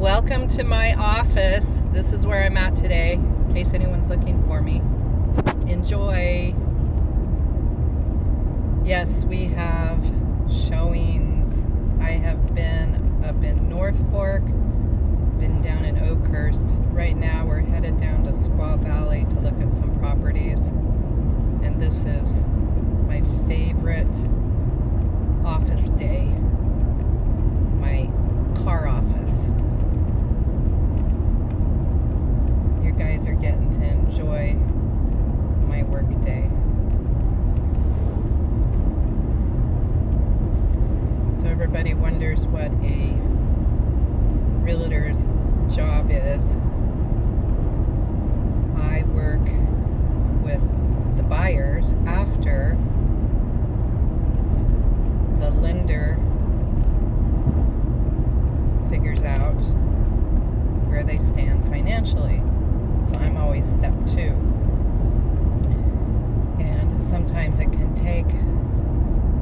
Welcome to my office. This is where I'm at today, in case anyone's looking for me. Enjoy. Yes, we have showings. I have been up in North Fork, been down in Oakhurst. Right now we're headed down to Squaw Valley to look at some properties. And this is my favorite office day, my car office. You guys are getting to enjoy my work day. So everybody wonders what a realtor's job is. I work with the buyers after the lender figures out where they stand financially. So I'm always step 2. And sometimes it can take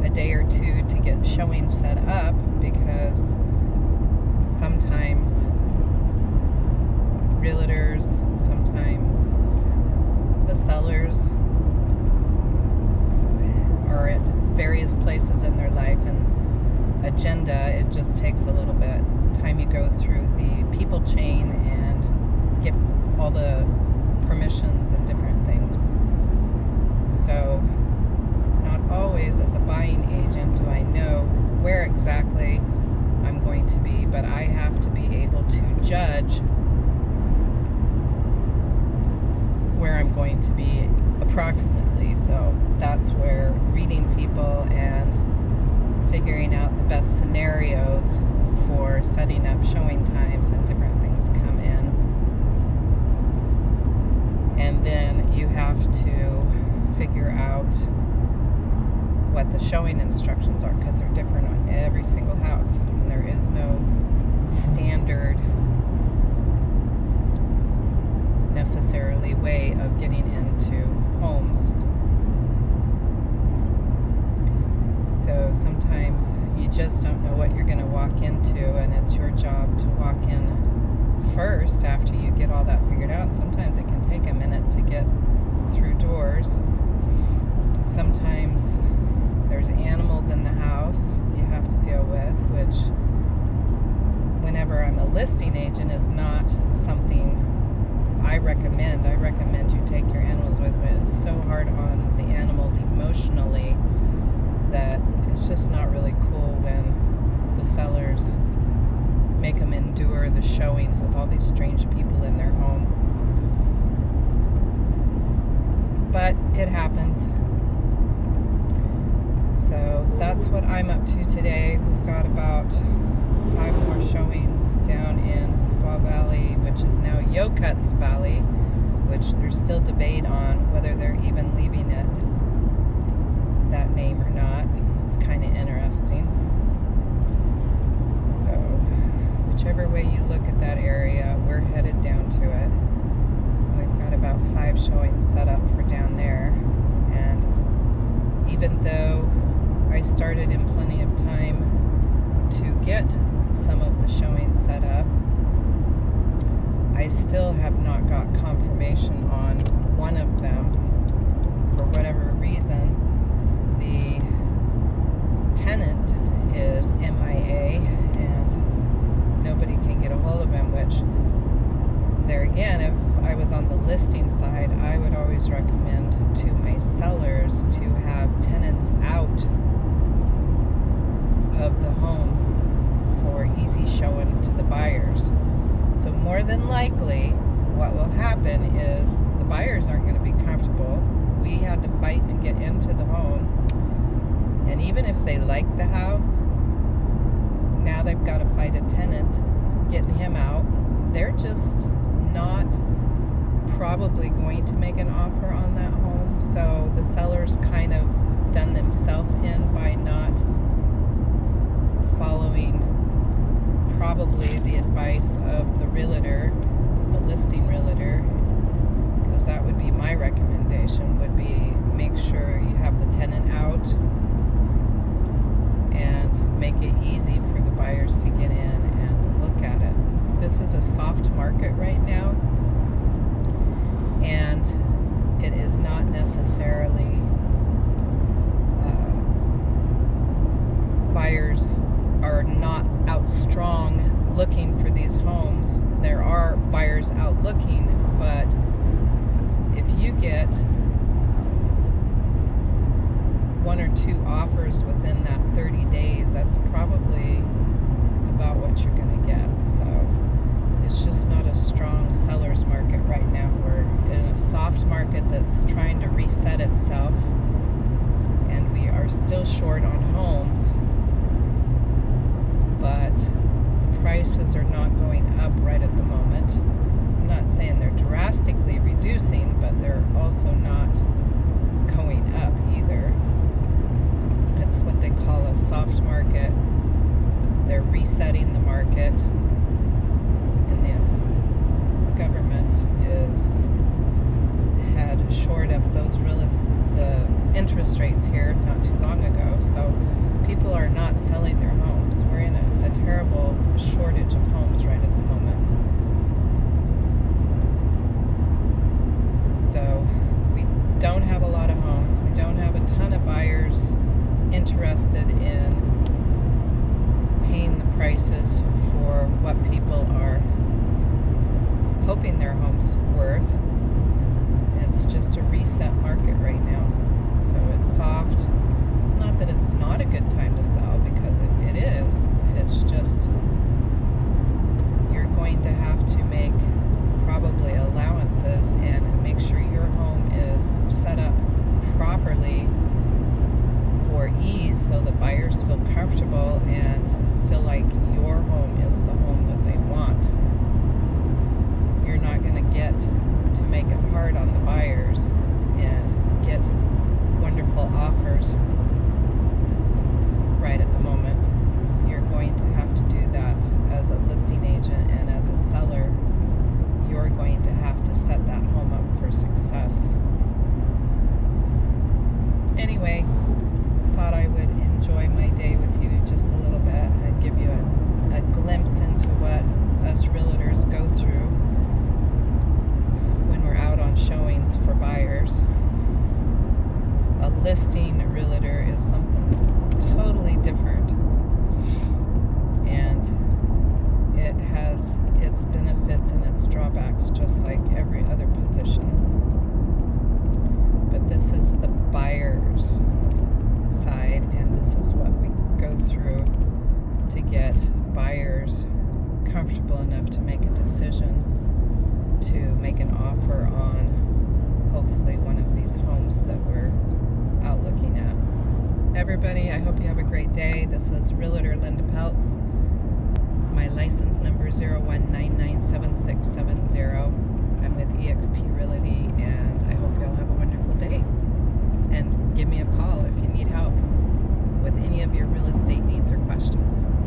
a day or 2 to get showings set up because sometimes realtors, sometimes the sellers are at various places in their life and agenda. It just takes a little bit time. You go through the people chain and get all the permissions and different things. So not always as a buying agent do I know where exactly I'm going to be, but I have to be able to judge where I'm going to be approximately. So that's where reading people and figuring out the best scenarios for setting up showing times and different things come in. And then you have to figure out what the showing instructions are, because they're different on every single house. And there is no standard necessarily way of getting into homes. So sometimes you just don't know what you're going to walk into, and it's your job to walk in first after you get all that figured out. Sometimes it can take a minute to get through doors. Sometimes there's animals in the house you have to deal with, which whenever I'm a listing agent is not something I recommend. I recommend you take your animals with you. It's so hard on the animals emotionally that it's just not really cool when the sellers make them endure the showings with all these strange people in their home. But it happens. So that's what I'm up to today. We've got about 5 more showings down in Squaw Valley, which is now Yokuts Valley, which there's still debate on whether they're even leaving it that name or not. It's kind of interesting. So whichever way you look at that area, we're headed down to it. I've got about 5 showings set up for down there, and even though I started in plenty of time to get some of the showings set up, I still have not got confirmation on one of them. For whatever reason, the tenant is MIA and nobody can get a hold of him, which there again, if I was on the listing side, I would always recommend to my sellers to have tenants out of the home for easy showing to the buyers. So more than likely what will happen is the buyers aren't going to be comfortable. We had to fight to get into the home, and even if they like the house, now they've got to fight a tenant getting him out. They're just not probably going to make an offer on that home. So the seller's kind of done themselves in by not following probably the advice of the realtor, the listing realtor, because that would be my recommendation, would be make sure you have the tenant out and make it easy for the buyers to get in and look at it. this is a soft market right now, and it is not necessarily buyers are not out strong looking for these homes. There are buyers out looking, but if you get one or two offers within that 30 days, that's probably about what you're going to get. So it's just not a strong seller's market right now. We're in a soft market that's trying to reset itself, and we are still short on homes, but prices are not going up right at the moment. I'm not saying they're drastically reducing, but they're also not going up either. It's what they call a soft market. They're resetting the market, and the government had shored up the interest rates here not too long ago, so people are not selling their homes. We're in a terrible shortage of homes right at the moment. So we don't have a lot of homes. We don't have a ton of buyers interested in paying the prices for what people are hoping their home's worth. It's just a reset market right now. So it's soft. It's not that it's not a good time to sell, because it is. It's just you're going to have to make probably allowances and make sure your home is set up properly for ease, so the buyers feel comfortable and feel like your home is the home that they want. You're not going to get to make it hard on the buyers and get wonderful offers right at the moment. You're going to have to do that as a listing agent, and as a seller, you're going to have to set that home up for success. Anyway, thought I would enjoy my day with you just a little bit and give you a glimpse into what us realtors go through when we're out on showings for buyers. A listing realtor is something totally different, and it has its benefits and its drawbacks just like every other position. But this is the buyer's side, and this is what we go through to get buyers comfortable enough to make a decision to make an offer on hopefully one of these homes that we're out looking at. Everybody, I hope you have a great day. This is Realtor Linda Peltz. My license number 0190